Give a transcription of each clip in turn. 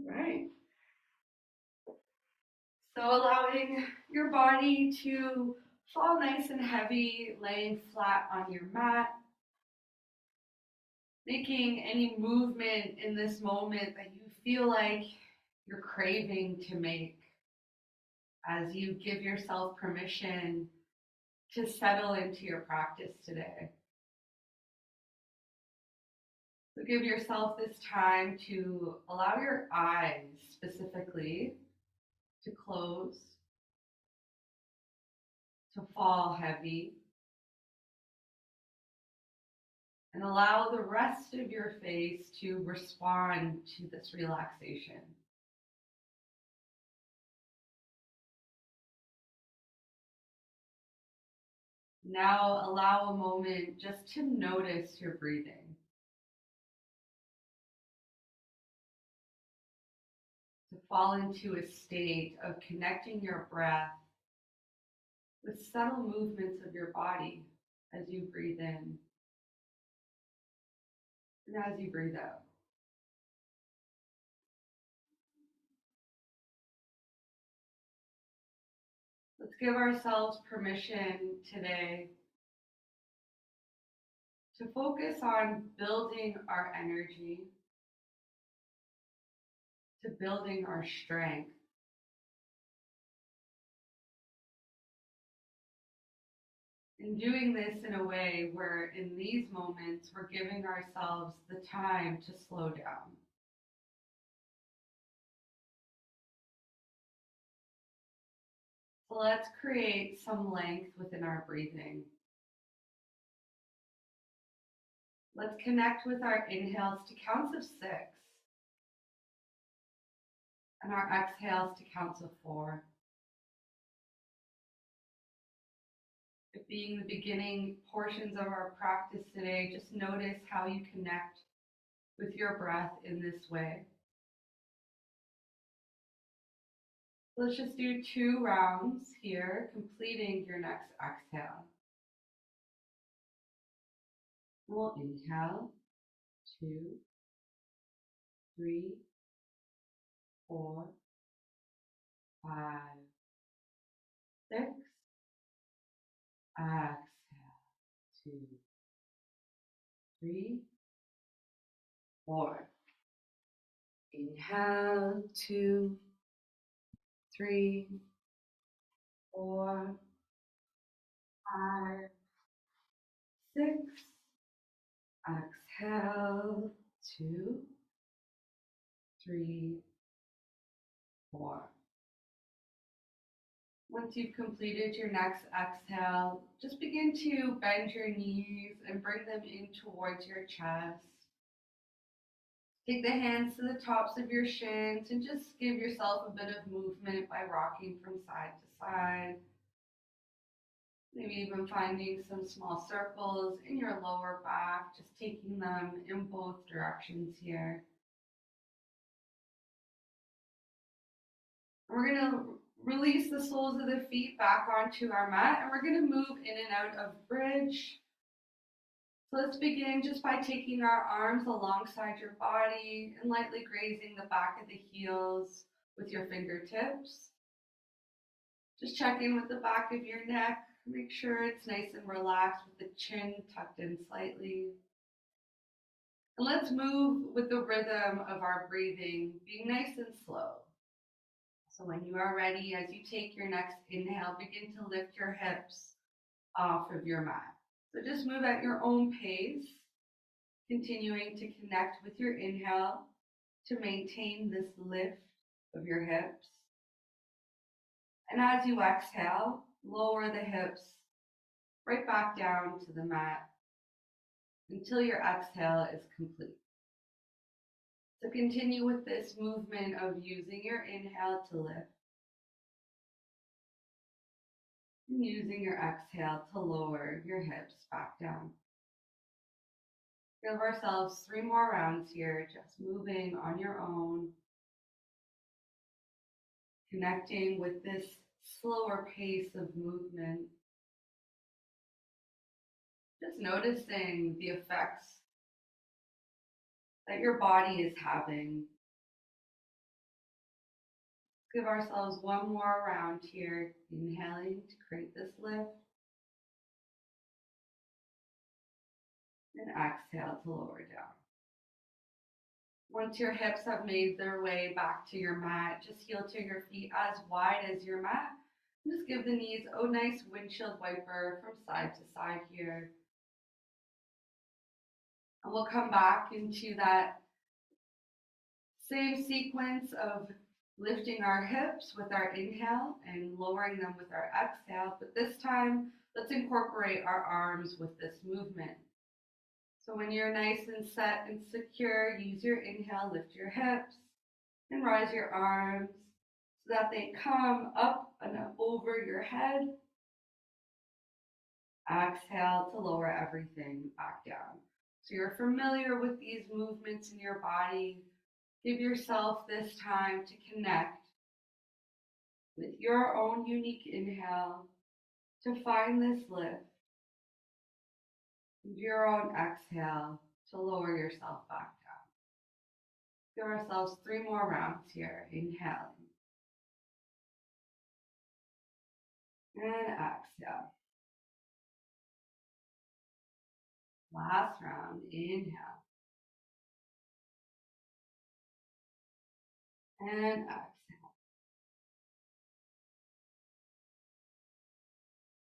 Right. So allowing your body to fall nice and heavy, laying flat on your mat, making any movement in this moment that you feel like you're craving to make as you give yourself permission to settle into your practice today. So give yourself this time to allow your eyes specifically to close, to fall heavy, and allow the rest of your face to respond to this relaxation. Now allow a moment just to notice your breathing, to fall into a state of connecting your breath with subtle movements of your body as you breathe in and as you breathe out. Let's give ourselves permission today to focus on building our energy, to building our strength, and doing this in a way where in these moments we're giving ourselves the time to slow down. So let's create some length within our breathing. Let's connect with our inhales to counts of 6 and our exhales to counts of 4. It being the beginning portions of our practice today, just notice how you connect with your breath in this way. Let's just do 2 rounds here, completing your next exhale. We'll inhale, 2, 3, 4, 5, 6. Exhale, 2, 3, 4. Inhale, 2, 3, 4, 5, 6. Exhale, 2, 3, 4. Once you've completed your next exhale, just begin to bend your knees and bring them in towards your chest. Take the hands to the tops of your shins and just give yourself a bit of movement by rocking from side to side. Maybe even finding some small circles in your lower back, just taking them in both directions here. We're going to release the soles of the feet back onto our mat, and we're going to move in and out of bridge. So let's begin just by taking our arms alongside your body and lightly grazing the back of the heels with your fingertips. Just check in with the back of your neck. Make sure it's nice and relaxed with the chin tucked in slightly. And let's move with the rhythm of our breathing, being nice and slow. So when you are ready, as you take your next inhale, begin to lift your hips off of your mat. So just move at your own pace, continuing to connect with your inhale to maintain this lift of your hips. And as you exhale, lower the hips right back down to the mat until your exhale is complete. So continue with this movement of using your inhale to lift and using your exhale to lower your hips back down. Give ourselves 3 more rounds here, just moving on your own, connecting with this slower pace of movement. Just noticing the effects that your body is having Give ourselves one more round here, inhaling to create this lift, and exhale to lower down. Once your hips have made their way back to your mat, just heel to your feet as wide as your mat. Just give the knees a nice windshield wiper from side to side here. And we'll come back into that same sequence of lifting our hips with our inhale and lowering them with our exhale. But this time, let's incorporate our arms with this movement. So when you're nice and set and secure, use your inhale, lift your hips, and rise your arms so that they come up and over your head. Exhale to lower everything back down. So you're familiar with these movements in your body. Give yourself this time to connect with your own unique inhale to find this lift, and your own exhale to lower yourself back down. Give ourselves 3 more rounds here. Inhaling and exhale. Last round. Inhale and exhale.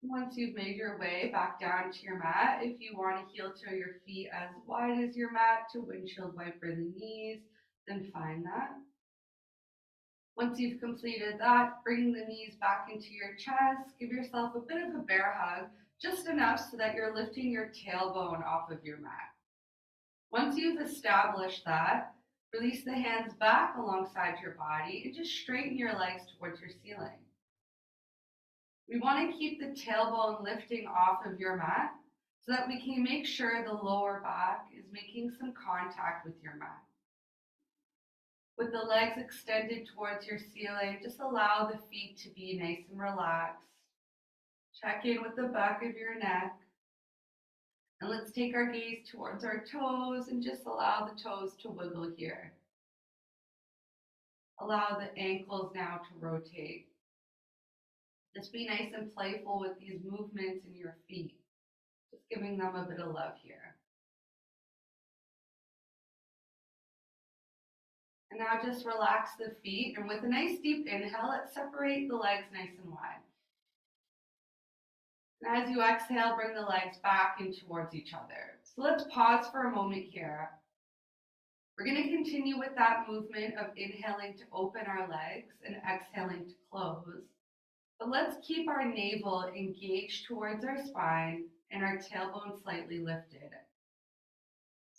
Once you've made your way back down to your mat, if you want to heel toe your feet as wide as your mat to windshield wiper the knees, then find that. Once you've completed that, bring the knees back into your chest. Give yourself a bit of a bear hug, just enough so that you're lifting your tailbone off of your mat. Once you've established that, release the hands back alongside your body and just straighten your legs towards your ceiling. We want to keep the tailbone lifting off of your mat so that we can make sure the lower back is making some contact with your mat. With the legs extended towards your ceiling, just allow the feet to be nice and relaxed. Check in with the back of your neck. And let's take our gaze towards our toes and just allow the toes to wiggle here. Allow the ankles now to rotate. Just be nice and playful with these movements in your feet. Just giving them a bit of love here. And now just relax the feet, and with a nice deep inhale, let's separate the legs nice and wide. And as you exhale, bring the legs back in towards each other. So let's pause for a moment here. We're going to continue with that movement of inhaling to open our legs and exhaling to close. But let's keep our navel engaged towards our spine and our tailbone slightly lifted.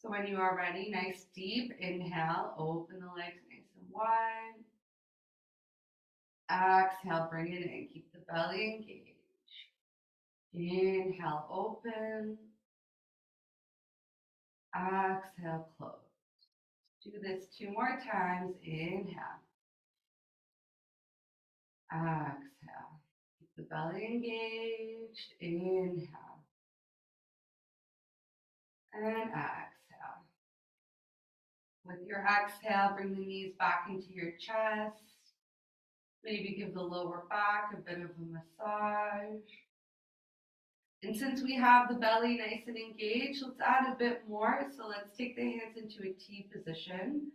So when you are ready, nice deep inhale, open the legs nice and wide. Exhale, bring it in, keep the belly engaged. Inhale, open. Exhale, close. Do this 2 more times. Inhale. Exhale. Keep the belly engaged. Inhale. And exhale. With your exhale, bring the knees back into your chest. Maybe give the lower back a bit of a massage. And since we have the belly nice and engaged, let's add a bit more. So let's take the hands into a T position.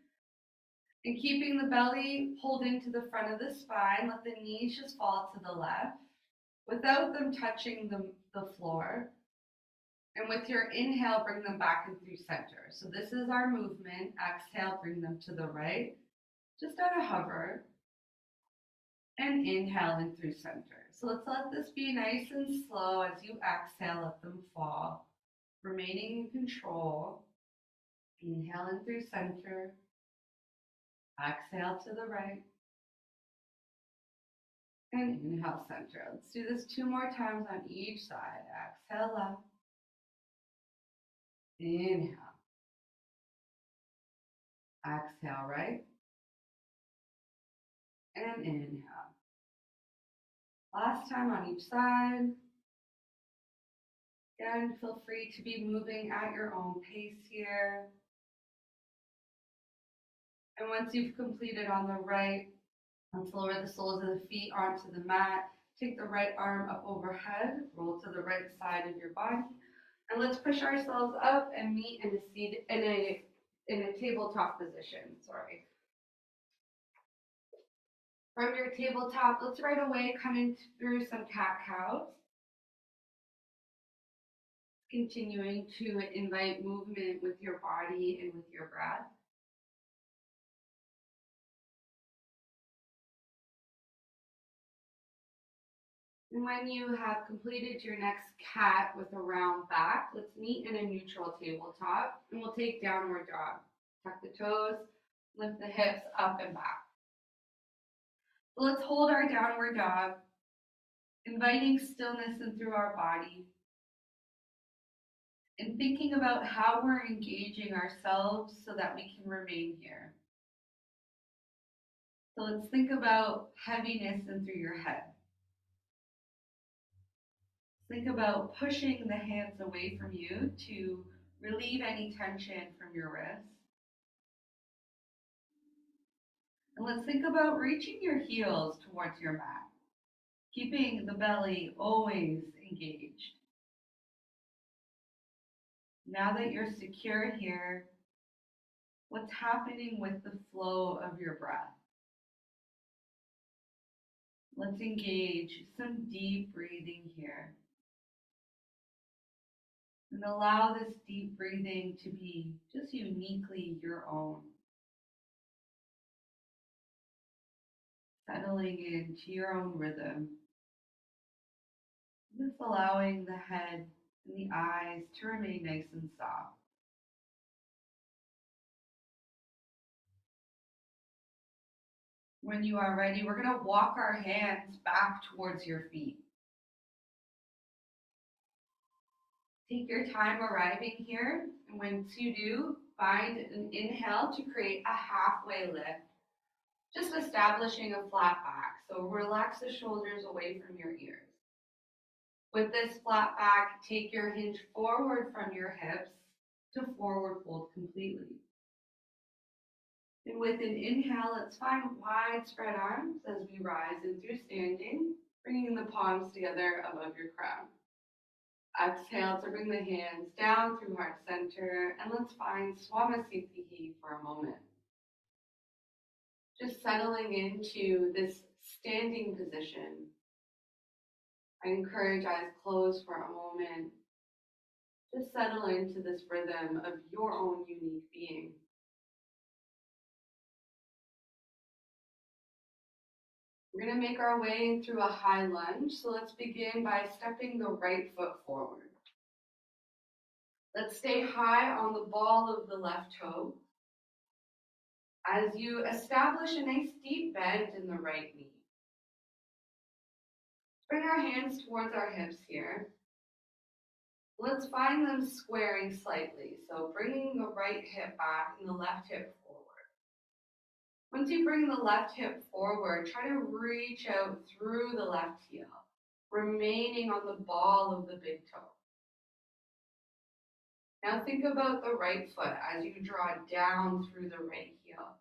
And keeping the belly pulled into the front of the spine, let the knees just fall to the left without them touching the floor. And with your inhale, bring them back in through center. So this is our movement. Exhale, bring them to the right. Just at a hover. And inhale in through center. So let's let this be nice and slow. As you exhale, let them fall. Remaining in control. Inhale in through center. Exhale to the right. And inhale center. Let's do this 2 more times on each side. Exhale left. Inhale. Exhale right. And inhale. Last time on each side. Again, feel free to be moving at your own pace here. And once you've completed on the right, Let's lower the soles of the feet onto the mat. Take the right arm up overhead, roll to the right side of your body, and let's push ourselves up and meet in a seat in a tabletop position. Sorry. From your tabletop, let's right away come in through some cat-cows. Continuing to invite movement with your body and with your breath. And when you have completed your next cat with a round back, let's meet in a neutral tabletop and we'll take downward dog. Tuck the toes, lift the hips up and back. So let's hold our downward dog, inviting stillness in through our body and thinking about how we're engaging ourselves so that we can remain here. So let's think about heaviness in through your head. Think about pushing the hands away from you to relieve any tension from your wrists. And let's think about reaching your heels towards your mat, keeping the belly always engaged. Now that you're secure here, what's happening with the flow of your breath? Let's engage some deep breathing here. And allow this deep breathing to be just uniquely your own. Settling into your own rhythm. Just allowing the head and the eyes to remain nice and soft. When you are ready, we're going to walk our hands back towards your feet. Take your time arriving here, and once you do, find an inhale to create a halfway lift, just establishing a flat back. So relax the shoulders away from your ears. With this flat back, take your hinge forward from your hips to forward fold completely. And with an inhale, let's find wide spread arms as we rise in through standing, bringing the palms together above your crown. Exhale to bring the hands down through heart center, and let's find Swamasthiti for a moment. Just settling into this standing position. I encourage eyes closed for a moment. Just settle into this rhythm of your own unique being. We're going to make our way through a high lunge, so let's begin by stepping the right foot forward. Let's stay high on the ball of the left toe as you establish a nice deep bend in the right knee. Bring our hands towards our hips here. Let's find them squaring slightly, so bringing the right hip back and the left hip forward. Once you bring the left hip forward, try to reach out through the left heel, remaining on the ball of the big toe. Now think about the right foot as you draw down through the right heel.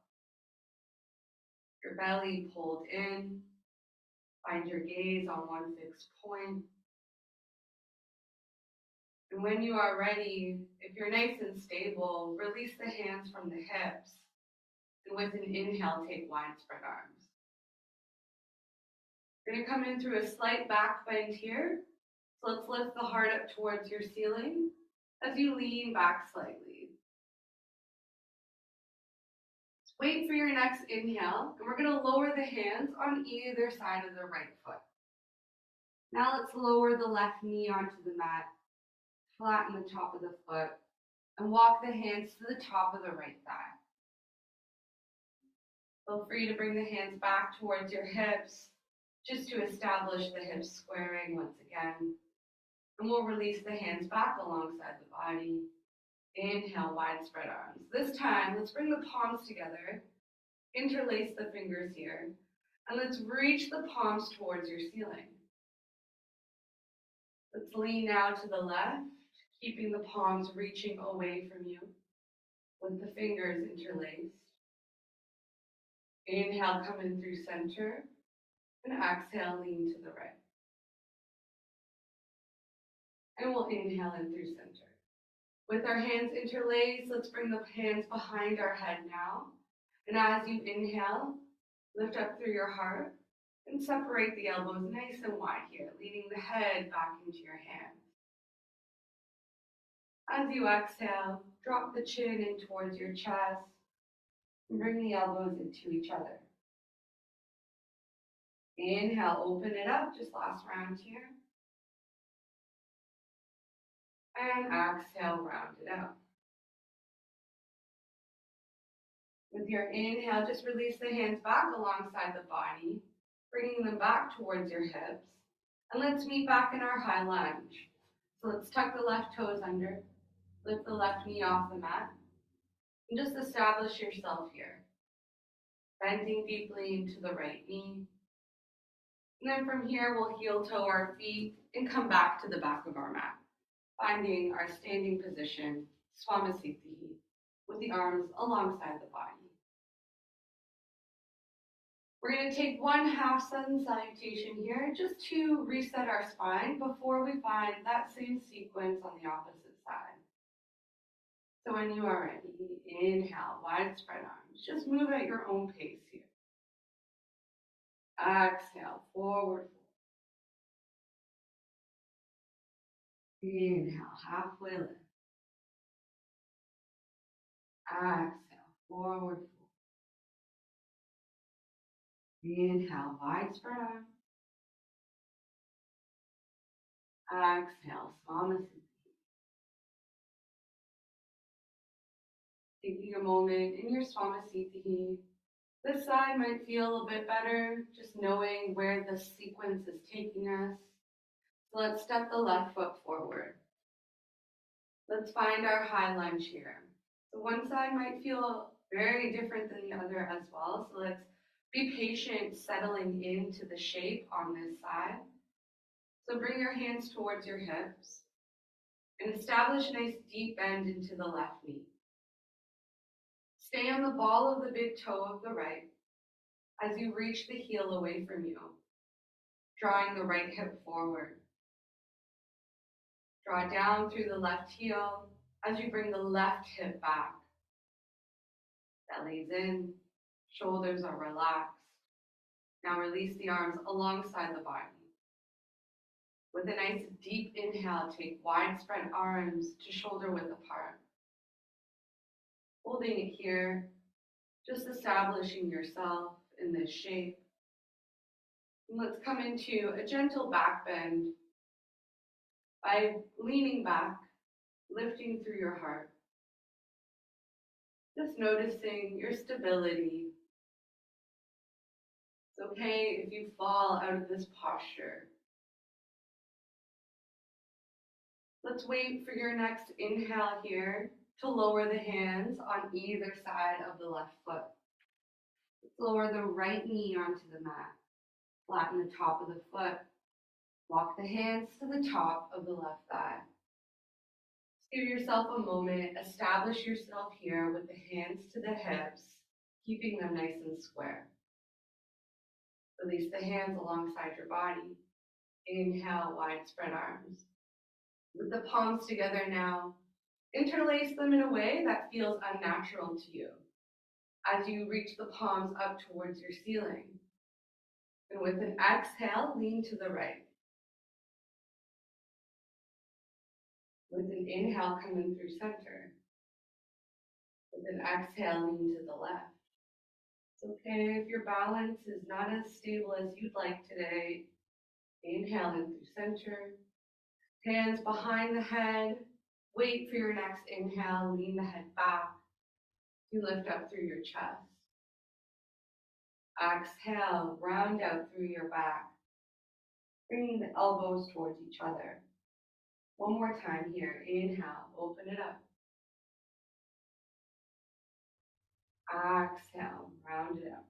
Your belly pulled in. Find your gaze on one fixed point. And when you are ready, if you're nice and stable, release the hands from the hips. And with an inhale, take wide spread arms. You're going to come in through a slight back bend here. So let's lift the heart up towards your ceiling as you lean back slightly. Wait for your next inhale, and we're going to lower the hands on either side of the right foot. Now let's lower the left knee onto the mat, flatten the top of the foot, and walk the hands to the top of the right thigh. Feel free to bring the hands back towards your hips, just to establish the hips squaring once again. And we'll release the hands back alongside the body. Inhale, wide spread arms. This time, let's bring the palms together, interlace the fingers here, and let's reach the palms towards your ceiling. Let's lean now to the left, keeping the palms reaching away from you with the fingers interlaced. Inhale, come in through center. And exhale, lean to the right. And we'll inhale in through center. With our hands interlaced, let's bring the hands behind our head now. And as you inhale, lift up through your heart and separate the elbows nice and wide here, leaning the head back into your hands. As you exhale, drop the chin in towards your chest and bring the elbows into each other. Inhale, open it up, just last round here. And exhale, round it out. With your inhale, just release the hands back alongside the body, bringing them back towards your hips. And let's meet back in our high lunge. So let's tuck the left toes under, lift the left knee off the mat, and just establish yourself here. Bending deeply into the right knee. And then from here, we'll heel toe our feet and come back to the back of our mat, finding our standing position, Swamasthiti, with the arms alongside the body. We're going to take one half sun salutation here just to reset our spine before we find that same sequence on the opposite side. So when you are ready, inhale, wide spread arms. Just move at your own pace here. Exhale, forward. Inhale, halfway lift. Exhale, forward. Inhale, wide spread arms. Exhale, Swamasthiti. Taking a moment in your Swamasthiti. This side might feel a bit better, just knowing where the sequence is taking us. So let's step the left foot forward. Let's find our high lunge here. So one side might feel very different than the other as well. So let's be patient settling into the shape on this side. So bring your hands towards your hips and establish a nice deep bend into the left knee. Stay on the ball of the big toe of the right as you reach the heel away from you, drawing the right hip forward. Draw down through the left heel as you bring the left hip back. Belly's in, shoulders are relaxed. Now release the arms alongside the body. With a nice deep inhale, take wide spread arms to shoulder width apart. Holding it here, just establishing yourself in this shape. And let's come into a gentle back bend by leaning back, lifting through your heart. Just noticing your stability. It's okay if you fall out of this posture. Let's wait for your next inhale here to lower the hands on either side of the left foot. Let's lower the right knee onto the mat. Flatten the top of the foot. Walk the hands to the top of the left thigh. Give yourself a moment. Establish yourself here with the hands to the hips, keeping them nice and square. Release the hands alongside your body. Inhale, wide spread arms. With the palms together now, interlace them in a way that feels unnatural to you as you reach the palms up towards your ceiling. And with an exhale, lean to the right. With an inhale, come in through center. With an exhale, lean to the left. It's okay if your balance is not as stable as you'd like today. Inhale in through center. Hands behind the head. Wait for your next inhale. Lean the head back. You lift up through your chest. Exhale, round out through your back. Bringing the elbows towards each other. One more time here. Inhale, open it up. Exhale, round it up.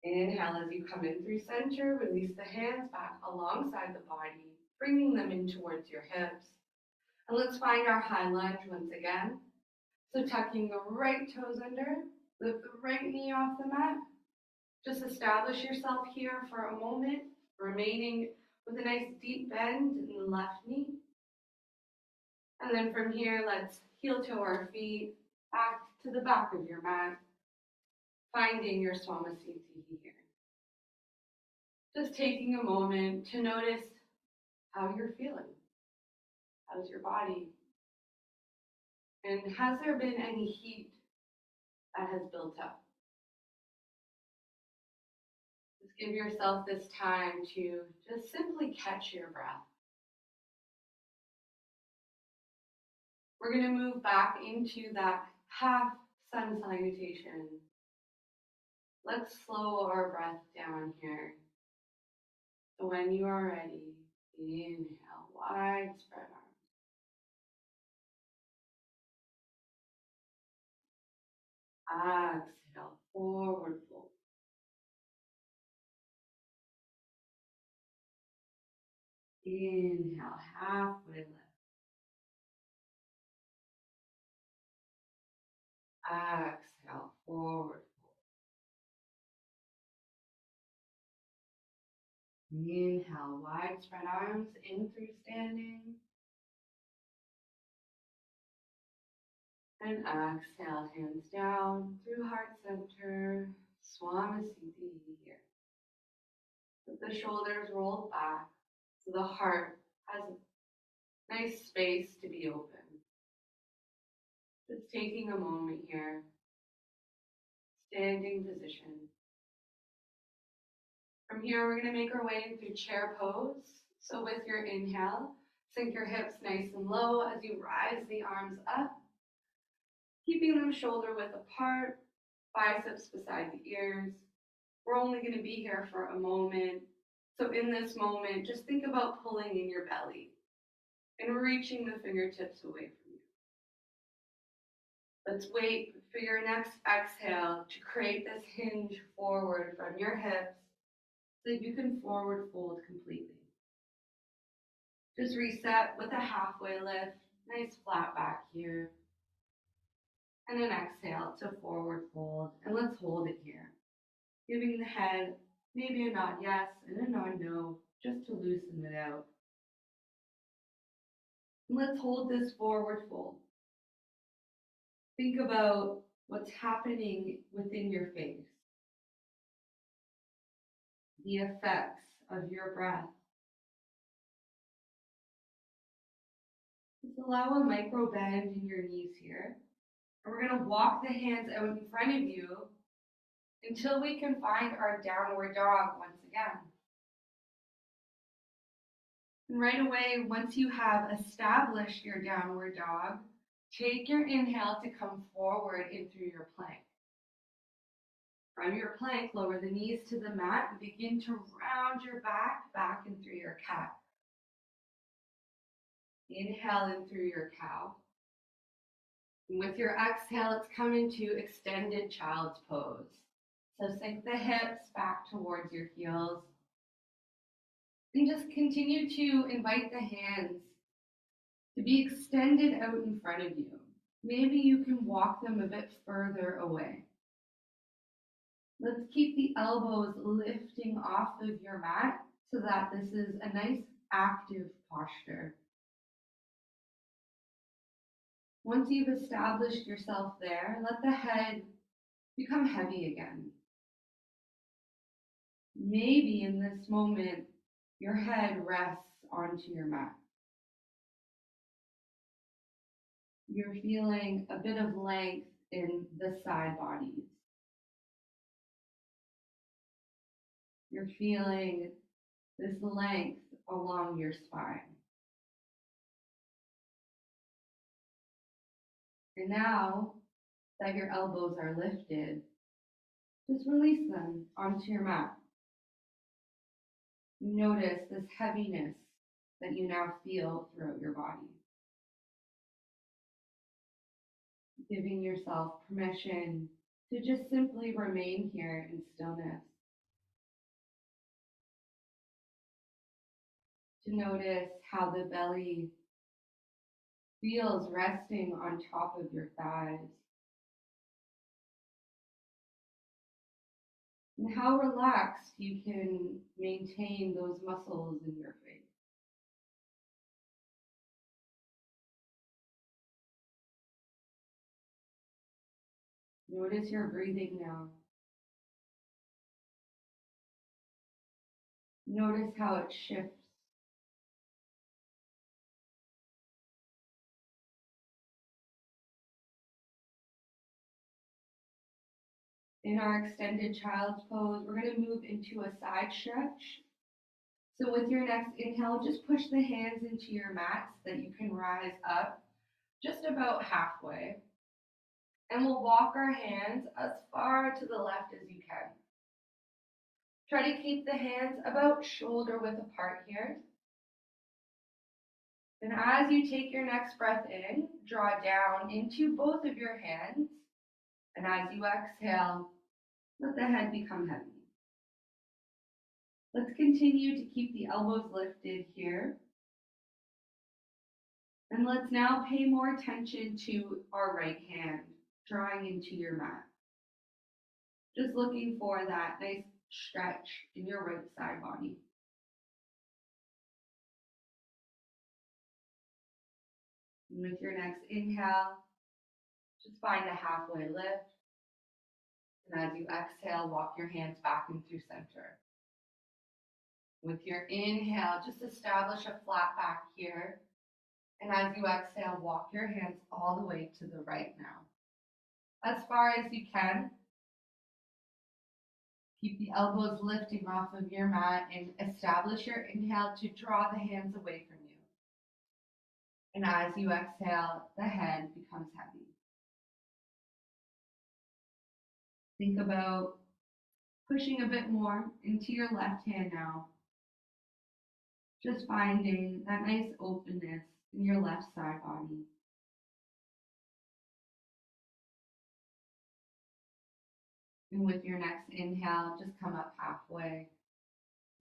Inhale as you come in through center, release the hands back alongside the body, bringing them in towards your hips. And let's find our high lunge once again. So tucking the right toes under, Lift the right knee off the mat. Just establish yourself here for a moment, remaining with a nice deep bend in the left knee. And then from here, let's heel toe our feet back to the back of your mat, finding your Swamasthiti here. Just taking a moment to notice how you're feeling. How's your body? And has there been any heat that has built up? Just give yourself this time to just simply catch your breath. We're going to move back into that half sun salutation. Let's slow our breath down here. So when you are ready, inhale, wide spread arms. Exhale, forward fold. Inhale, halfway lift. Exhale, forward fold. Inhale, wide spread arms in through standing. And exhale, hands down through heart center, Swamasthiti here. With the shoulders rolled back so the heart has a nice space to be open. Just taking a moment here, standing position. From here, we're going to make our way into chair pose. So with your inhale, sink your hips nice and low as you rise the arms up, keeping them shoulder width apart, biceps beside the ears. We're only going to be here for a moment. So in this moment, just think about pulling in your belly and reaching the fingertips away from you. Let's wait for your next exhale to create this hinge forward from your hips so that you can forward fold completely. Just reset with a halfway lift, nice flat back here. And an exhale to forward fold. And let's hold it here. Giving the head maybe a nod yes and a nod no, just to loosen it out. And let's hold this forward fold. Think about what's happening within your face, the effects of your breath. Just allow a micro bend in your knees here. And we're going to walk the hands out in front of you until we can find our downward dog once again. And right away, once you have established your downward dog, take your inhale to come forward in through your plank. From your plank, lower the knees to the mat and begin to round your back in through your cat. Inhale in through your cow. And with your exhale, let's come into extended child's pose. So sink the hips back towards your heels. And just continue to invite the hands to be extended out in front of you. Maybe you can walk them a bit further away. Let's keep the elbows lifting off of your mat so that this is a nice active posture. Once you've established yourself there, let the head become heavy again. Maybe in this moment, your head rests onto your mat. You're feeling a bit of length in the side bodies. You're feeling this length along your spine. And now that your elbows are lifted, just release them onto your mat. Notice this heaviness that you now feel throughout your body. Giving yourself permission to just simply remain here in stillness. To notice how the belly feels resting on top of your thighs. and how relaxed you can maintain those muscles in your face. Notice your breathing now. Notice how it shifts. In our extended child's pose, we're going to move into a side stretch. So with your next inhale, just push the hands into your mat so that you can rise up just about halfway. And we'll walk our hands as far to the left as you can. Try to keep the hands about shoulder width apart here. And as you take your next breath in, draw down into both of your hands. And as you exhale, let the head become heavy. Let's continue to keep the elbows lifted here. And let's now pay more attention to our right hand, drawing into your mat. Just looking for that nice stretch in your right side body. And with your next inhale, just find a halfway lift. And as you exhale, walk your hands back in through center. With your inhale, just establish a flat back here. And as you exhale, walk your hands all the way to the right now. As far as you can. Keep the elbows lifting off of your mat and establish your inhale to draw the hands away from you. And as you exhale, the head becomes heavy. Think about pushing a bit more into your left hand now. Just finding that nice openness in your left side body. And with your next inhale, just come up halfway.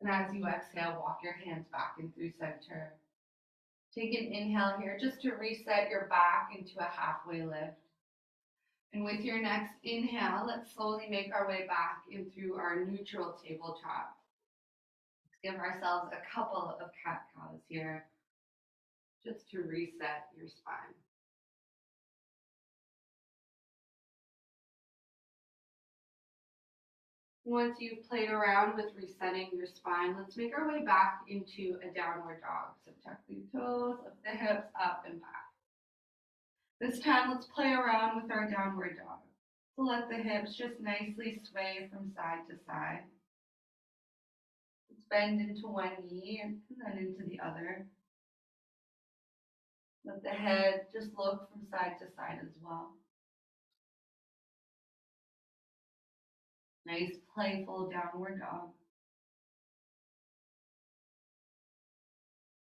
And as you exhale, walk your hands back in through center. Take an inhale here just to reset your back into a halfway lift. And with your next inhale, let's slowly make our way back in through our neutral tabletop. Let's give ourselves a couple of cat-cows here just to reset your spine. Once you've played around with resetting your spine, let's make our way back into a downward dog. So tuck the toes, lift the hips up and back. This time, let's play around with our downward dog. So let the hips just nicely sway from side to side. Let's bend into one knee and then into the other. Let the head just look from side to side as well. Nice, playful downward dog.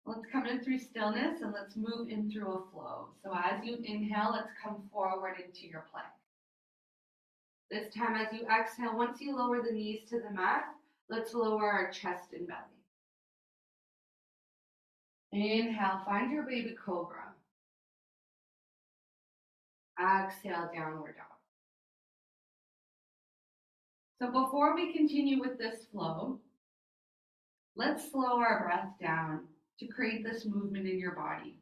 Let's come in through stillness and let's move in through a flow. So as you inhale, let's come forward into your plank. This time as you exhale, once you lower the knees to the mat, let's lower our chest and belly. Inhale, find your baby cobra. Exhale, downward dog. So before we continue with this flow, let's slow our breath down to create this movement in your body.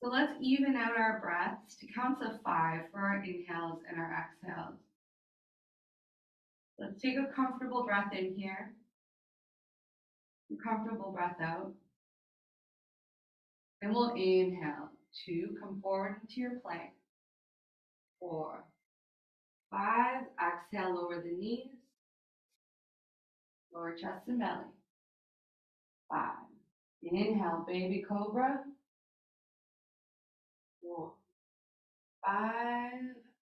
So let's even out our breaths to counts of 5 for our inhales and our exhales. Let's take a comfortable breath in here, a comfortable breath out. And we'll inhale 2, come forward into your plank. 4, 5, exhale, lower the knees, lower chest and belly. 5, inhale, baby cobra. 4, 5,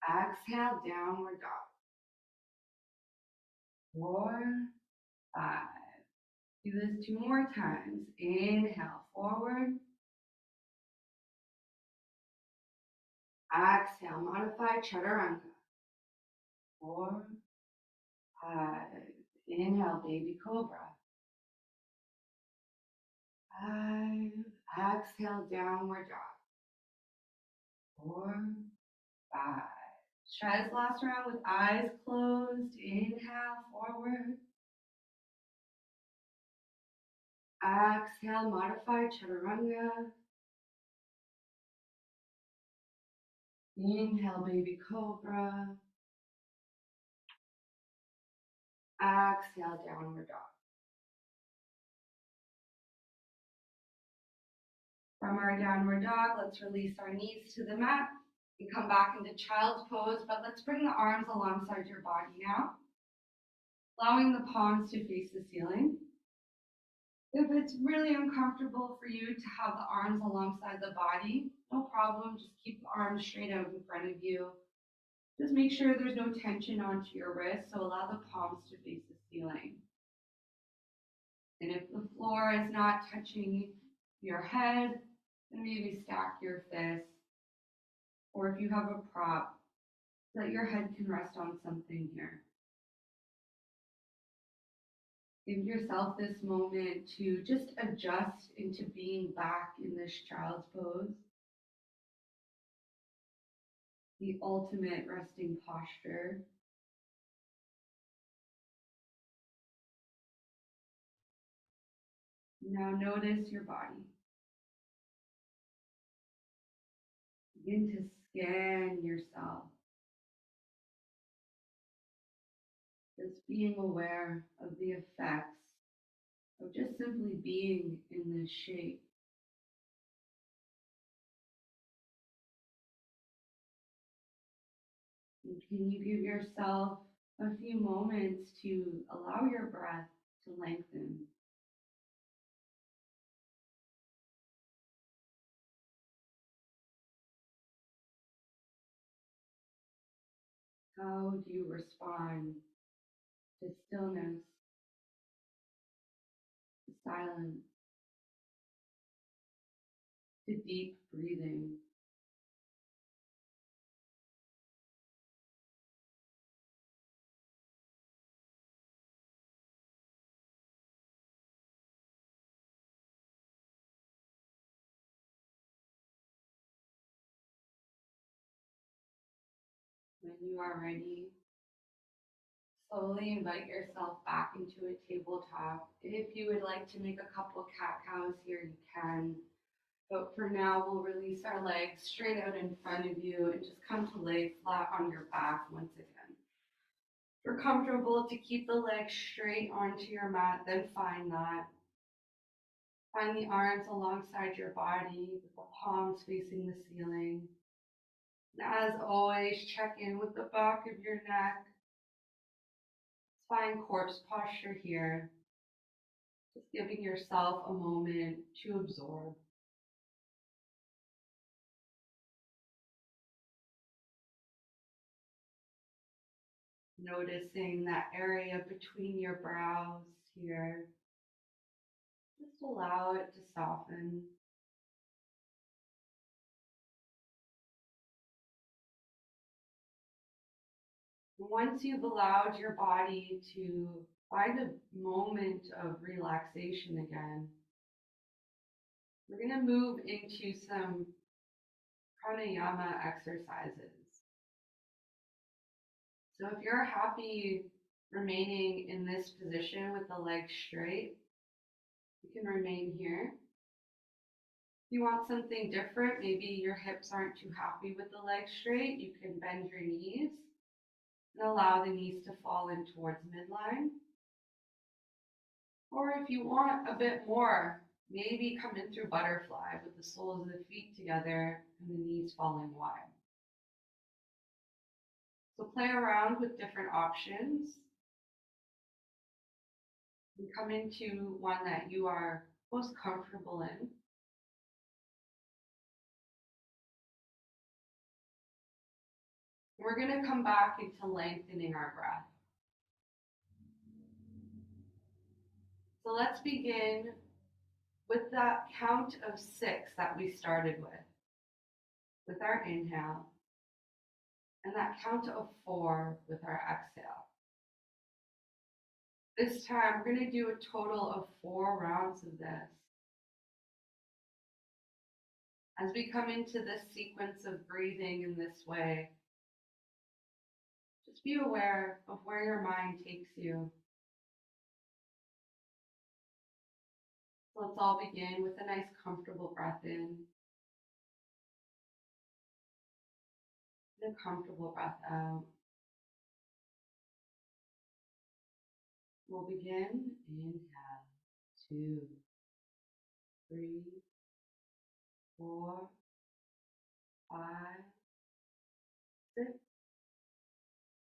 exhale, downward dog. 4, 5. Do this 2 more times. Inhale, forward. Exhale, modified chaturanga. 4, 5. Inhale, baby cobra. 5. Exhale, downward dog. 4, 5. Try this last round with eyes closed. Inhale forward. Exhale, modified chaturanga. Inhale, baby cobra. Exhale, downward dog. From our downward dog, let's release our knees to the mat and come back into child's pose, but let's bring the arms alongside your body now, allowing the palms to face the ceiling. If it's really uncomfortable for you to have the arms alongside the body, no problem. Just keep the arms straight out in front of you. Just make sure there's no tension onto your wrist, so allow the palms to face the ceiling. And if the floor is not touching your head, then maybe stack your fists. Or if you have a prop, so that your head can rest on something here. Give yourself this moment to just adjust into being back in this child's pose. The ultimate resting posture. Now notice your body. Begin to scan yourself. Just being aware of the effects of just simply being in this shape. And can you give yourself a few moments to allow your breath to lengthen? How do you respond to stillness, to silence, to deep breathing? When you are ready, slowly invite yourself back into a tabletop. If you would like to make a couple cat cows here, you can. But for now, we'll release our legs straight out in front of you and just come to lay flat on your back once again. If you're comfortable to keep the legs straight onto your mat, then find that. Find the arms alongside your body with the palms facing the ceiling. And as always, check in with the back of your neck. Find corpse posture here. Just giving yourself a moment to absorb. Noticing that area between your brows here. Just allow it to soften. Once you've allowed your body to find a moment of relaxation again, we're going to move into some pranayama exercises. So if you're happy remaining in this position with the legs straight, you can remain here. If you want something different, maybe your hips aren't too happy with the legs straight, you can bend your knees and allow the knees to fall in towards midline. Or if you want a bit more, maybe come in through butterfly with the soles of the feet together and the knees falling wide. So play around with different options and come into one that you are most comfortable in. We're going to come back into lengthening our breath. So let's begin with that count of 6 that we started with our inhale, and that count of 4 with our exhale. This time, we're going to do a total of 4 rounds of this. As we come into this sequence of breathing in this way, Just be aware of where your mind takes you. So let's all begin with a nice comfortable breath in and a comfortable breath out. We'll begin. Inhale, 2, 3, 4, 5, 6.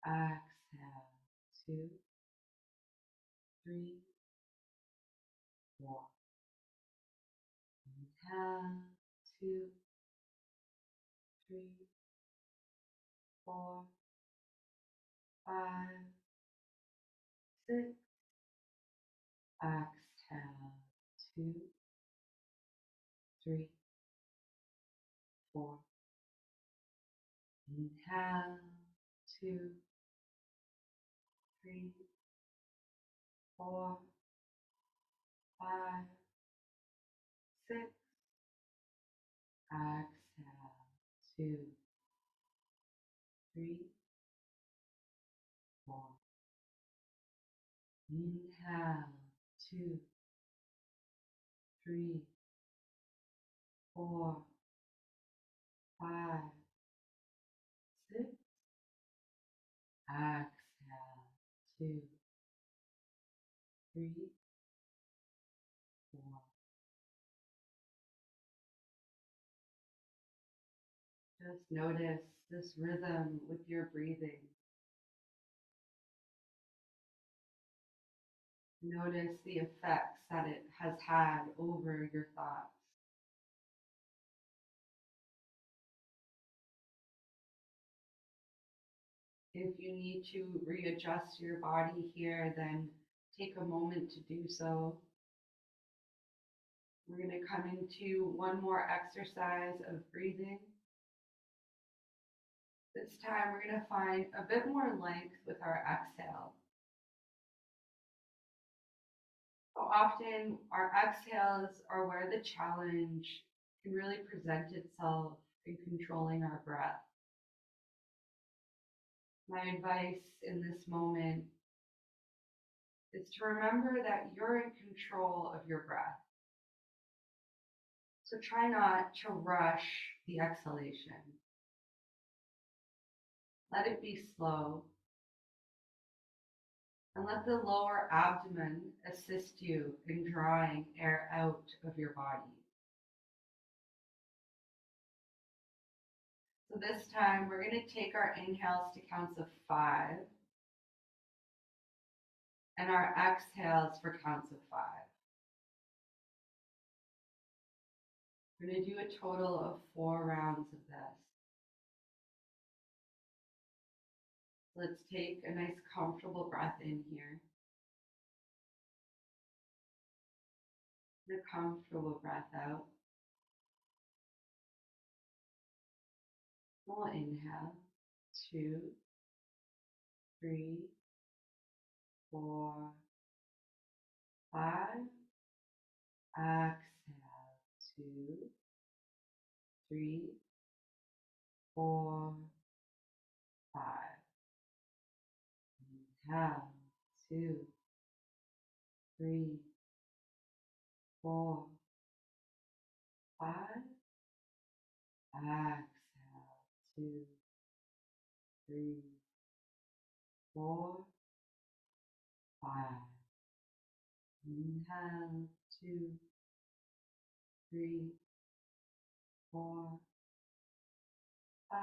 Exhale, 2, 3, 4. Inhale, 2, 3, 4, 5, 6. Exhale, 2, 3, 4. Inhale, 2, 3, 4, 5, 6. Exhale, 2, 3, 4. Inhale, 2, 3, 4, 5, 6. Exhale, 2, 3, 4. Just notice this rhythm with your breathing. Notice the effects that it has had over your thoughts. If you need to readjust your body here, then take a moment to do so. We're going to come into one more exercise of breathing. This time we're going to find a bit more length with our exhale. So often our exhales are where the challenge can really present itself in controlling our breath. My advice in this moment is to remember that you're in control of your breath. So try not to rush the exhalation. Let it be slow. And let the lower abdomen assist you in drawing air out of your body. So this time we're going to take our inhales to counts of 5 and our exhales for counts of 5. We're going to do a total of 4 rounds of this. Let's take a nice comfortable breath in here. And a comfortable breath out. We'll inhale, 2, 3, 4, 5. Exhale, 2, 3, 4, 5. Inhale, 2, 3, 4, 5. Exhale, 2, 3, 4, 5. Inhale, 2, 3, 4, 5.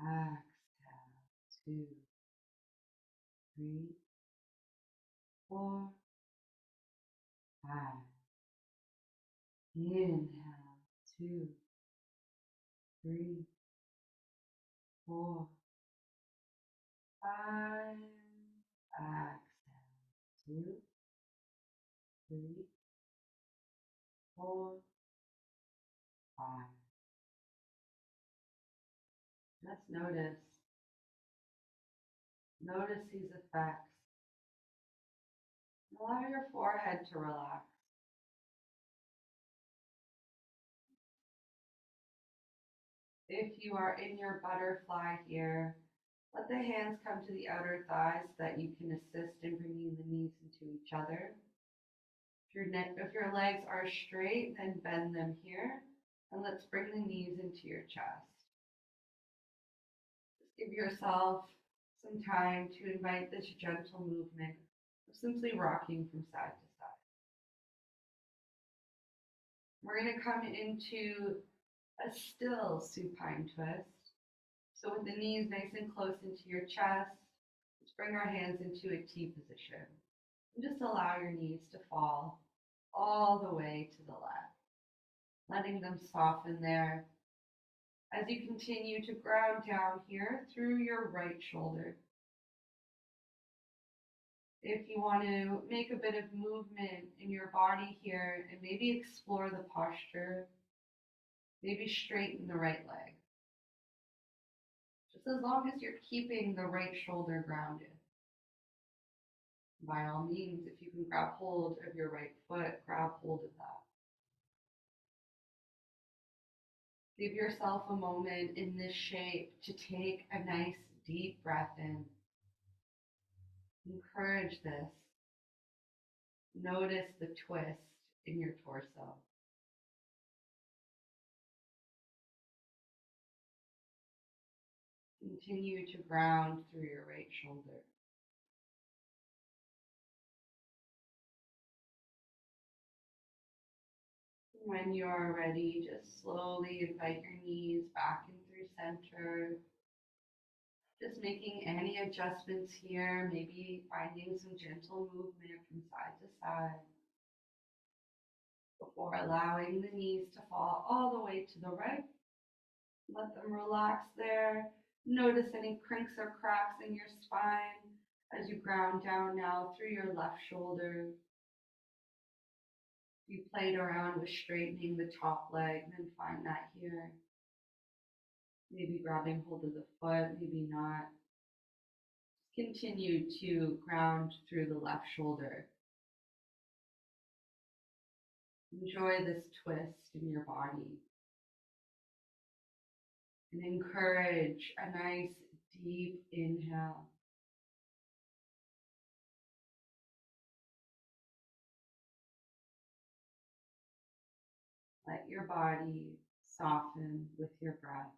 Exhale, 2, 3, 4, 5. Inhale, 2, 3, 4, 5. Exhale, 2, 3, 4, 5. Just notice these effects. Allow your forehead to relax. If you are in your butterfly here, Let the hands come to the outer thighs so that you can assist in bringing the knees into each other. If your legs are straight, then bend them here. And let's bring the knees into your chest. Just give yourself some time to invite this gentle movement of simply rocking from side to side. We're going to come into a still supine twist. So with the knees nice and close into your chest, let's bring our hands into a T position. And just allow your knees to fall all the way to the left, letting them soften there as you continue to ground down here through your right shoulder. If you want to make a bit of movement in your body here and maybe explore the posture, maybe straighten the right leg. Just as long as you're keeping the right shoulder grounded. By all means, if you can grab hold of your right foot, grab hold of that. Give yourself a moment in this shape to take a nice deep breath in. Encourage this. Notice the twist in your torso. Continue to ground through your right shoulder. When you are ready, just slowly invite your knees back in through center. Just making any adjustments here, maybe finding some gentle movement from side to side before allowing the knees to fall all the way to the right. Let them relax there. Notice any crinks or cracks in your spine as you ground down now through your left shoulder. You played around with straightening the top leg, then find that here. Maybe grabbing hold of the foot, maybe not. Continue to ground through the left shoulder. Enjoy this twist in your body. And encourage a nice deep inhale. Let your body soften with your breath.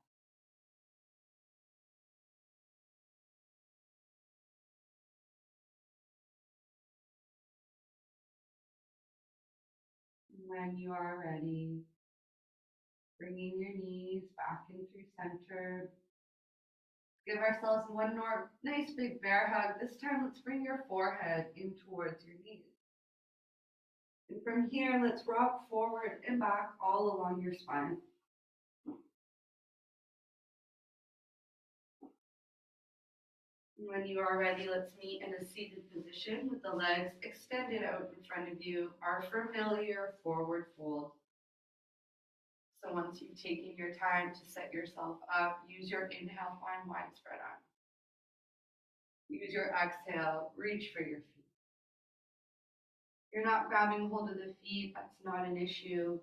When you are ready, bringing your knees back in through center. Give ourselves one more nice big bear hug. This time, let's bring your forehead in towards your knees. And from here, let's rock forward and back all along your spine. When you are ready, let's meet in a seated position with the legs extended out in front of you, our familiar forward fold. So once you've taken your time to set yourself up, use your inhale, find wide spread arms. Use your exhale, reach for your feet. You're not grabbing hold of the feet, that's not an issue.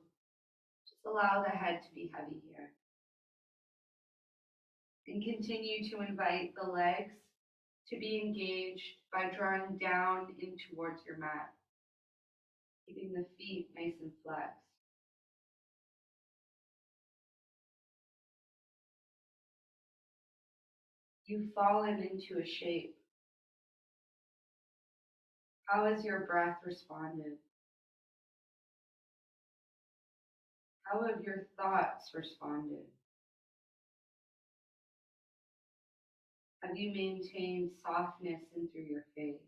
Just allow the head to be heavy here. And continue to invite the legs to be engaged by drawing down in towards your mat, keeping the feet nice and flexed. You've fallen into a shape. How has your breath responded? How have your thoughts responded? Have you maintained softness in through your face?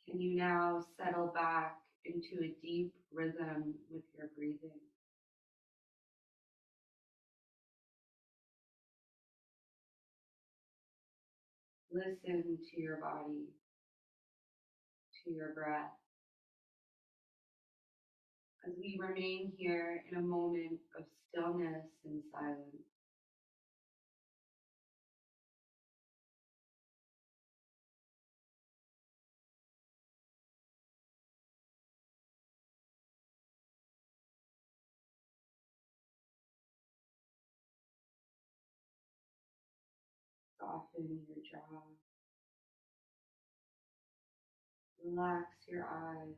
Can you now settle back into a deep rhythm with your breathing? Listen to your body, to your breath. As we remain here in a moment of stillness and silence. Soften your jaw. Relax your eyes.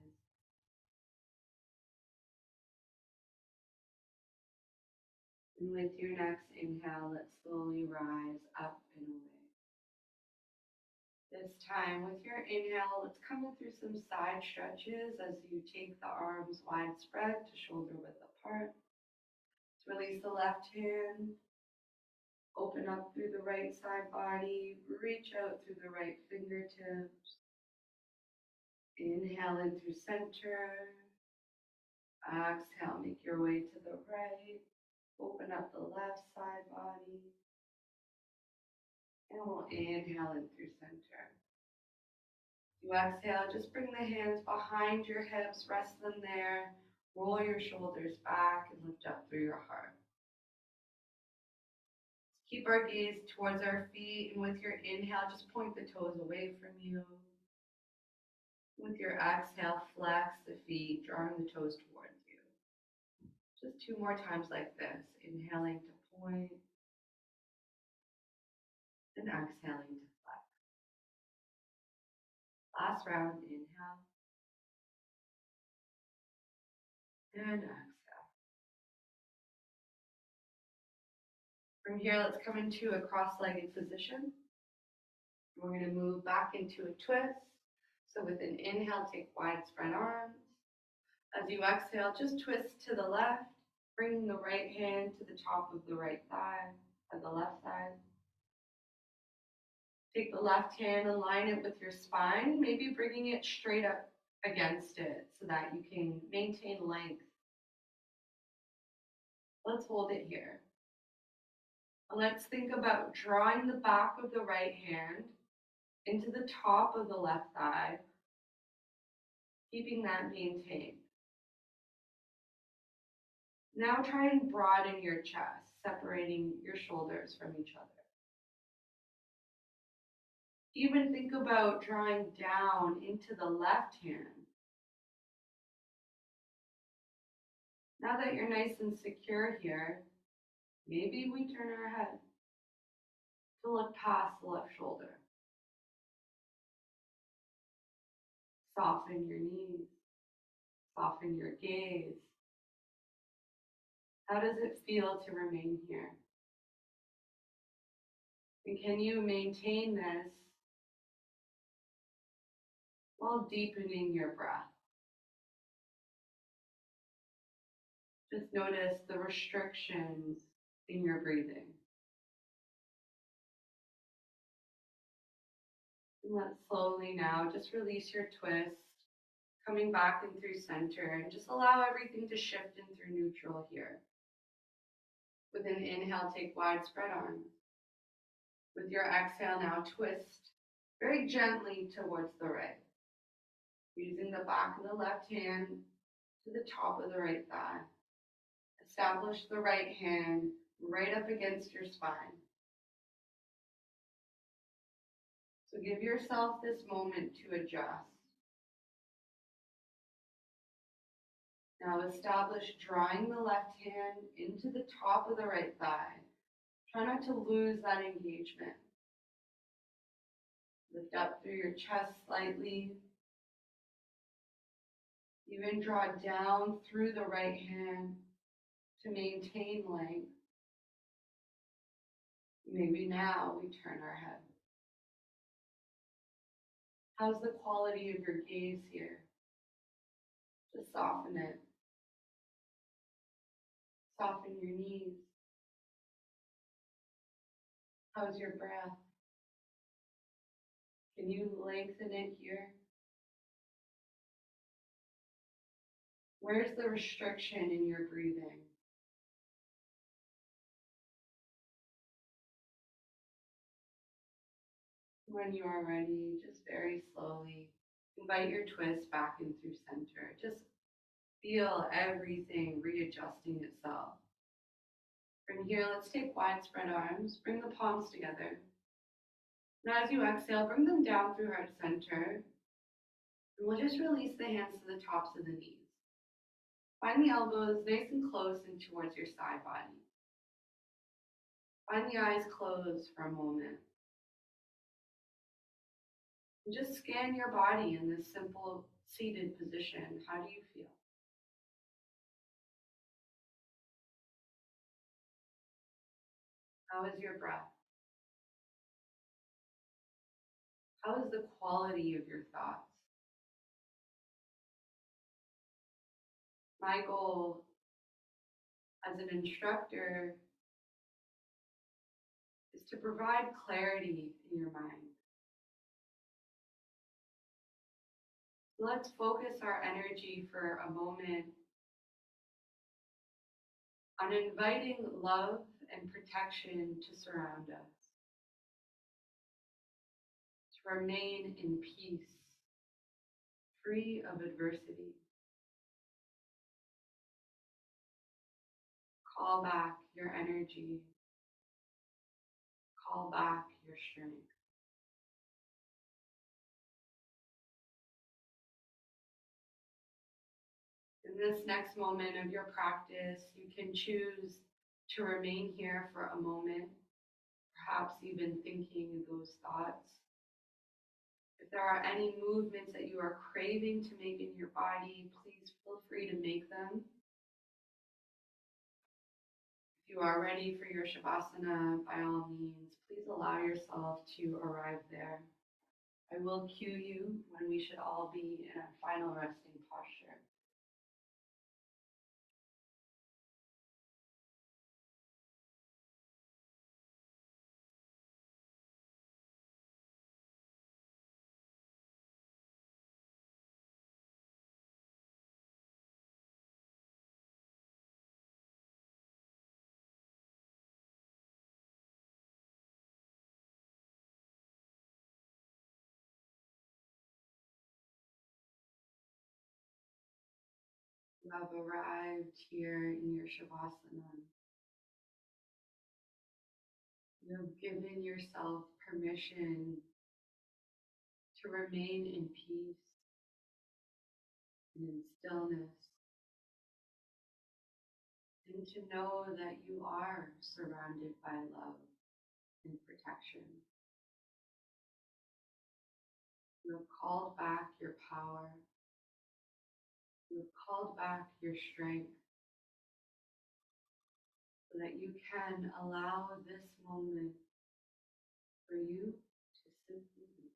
And with your next inhale, let's slowly rise up and away. This time, with your inhale, let's come in through some side stretches as you take the arms wide spread to shoulder width apart. Let's release the left hand. Open up through the right side body. Reach out through the right fingertips. Inhale in through center. Exhale, make your way to the right. Open up the left side body. And we'll inhale in through center. You exhale, just bring the hands behind your hips, rest them there. Roll your shoulders back and lift up through your heart. Keep our gaze towards our feet, and with your inhale, just point the toes away from you. With your exhale, flex the feet, drawing the toes towards you. Just 2 more times like this. Inhaling to point and exhaling to flex. Last round, inhale and exhale. From here, let's come into a cross-legged position. We're going to move back into a twist. So with an inhale, take wide spread arms. As you exhale, just twist to the left, bringing the right hand to the top of the right thigh at the left side. Take the left hand, align it with your spine, maybe bringing it straight up against it so that you can maintain length. Let's hold it here. Let's think about drawing the back of the right hand into the top of the left thigh, keeping that maintained. Now try and broaden your chest, separating your shoulders from each other. Even think about drawing down into the left hand. Now that you're nice and secure here, maybe we turn our head to look past the left shoulder. Soften your knees, soften your gaze. How does it feel to remain here? And can you maintain this while deepening your breath? Just notice the restrictions in your breathing. And let's slowly now just release your twist, coming back in through center, and just allow everything to shift in through neutral here. With an inhale, take wide spread arms. With your exhale, now twist very gently towards the right, using the back of the left hand to the top of the right thigh. Establish the right hand right up against your spine. So give yourself this moment to adjust. Now establish drawing the left hand into the top of the right thigh. Try not to lose that engagement. Lift up through your chest slightly. Even draw down through the right hand to maintain length. Maybe now we turn our head. How's the quality of your gaze here? Just soften it. Soften your knees. How's your breath? Can you lengthen it here? Where's the restriction in your breathing? When you are ready, just very slowly invite your twist back in through center. Just feel everything readjusting itself. From here, let's take wide spread arms, bring the palms together. Now as you exhale, bring them down through heart center. And we'll just release the hands to the tops of the knees. Find the elbows nice and close and towards your side body. Find the eyes closed for a moment. And just scan your body in this simple seated position. How do you feel? How is your breath? How is the quality of your thoughts? My goal as an instructor is to provide clarity in your mind. Let's focus our energy for a moment on inviting love and protection to surround us, to remain in peace, free of adversity. Call back your energy, call back your strength. In this next moment of your practice, you can choose to remain here for a moment, perhaps even thinking those thoughts. If there are any movements that you are craving to make in your body, please feel free to make them. If you are ready for your Shavasana, by all means, please allow yourself to arrive there. I will cue you when we should all be in a final resting posture. You have arrived here in your Shavasana. You have given yourself permission to remain in peace and in stillness, and to know that you are surrounded by love and protection. You have called back your power. You have called back your strength so that you can allow this moment for you to simply be.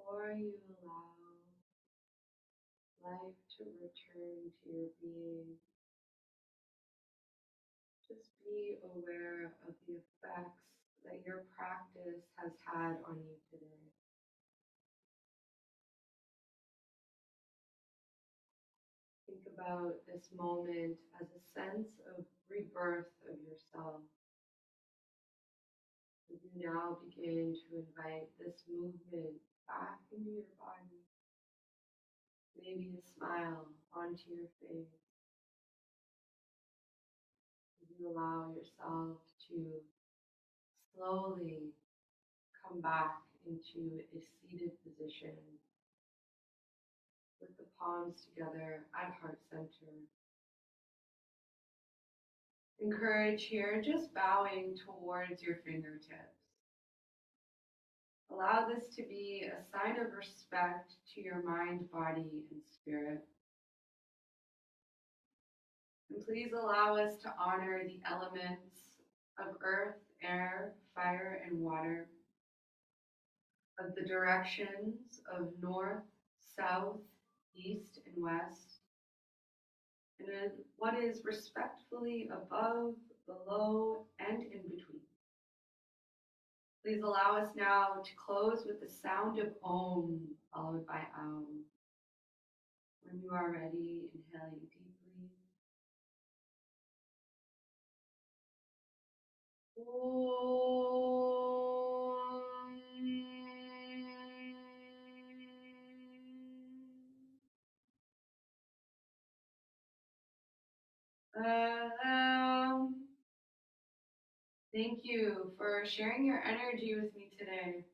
before you allow life to return to your being, just be aware of the effects that your practice has had on you today. Think about this moment as a sense of rebirth of yourself. As you now begin to invite this movement back into your body, maybe a smile onto your face, as you allow yourself to slowly come back into a seated position with the palms together at heart center. Encourage here, just bowing towards your fingertips. Allow this to be a sign of respect to your mind, body, and spirit. And please allow us to honor the elements of earth, air, fire, and water, of the directions of north, south, east, and west, and what is respectfully above, below, and in between. Please allow us now to close with the sound of Om, followed by Aum. When you are ready, inhaling deeply. Thank you for sharing your energy with me today.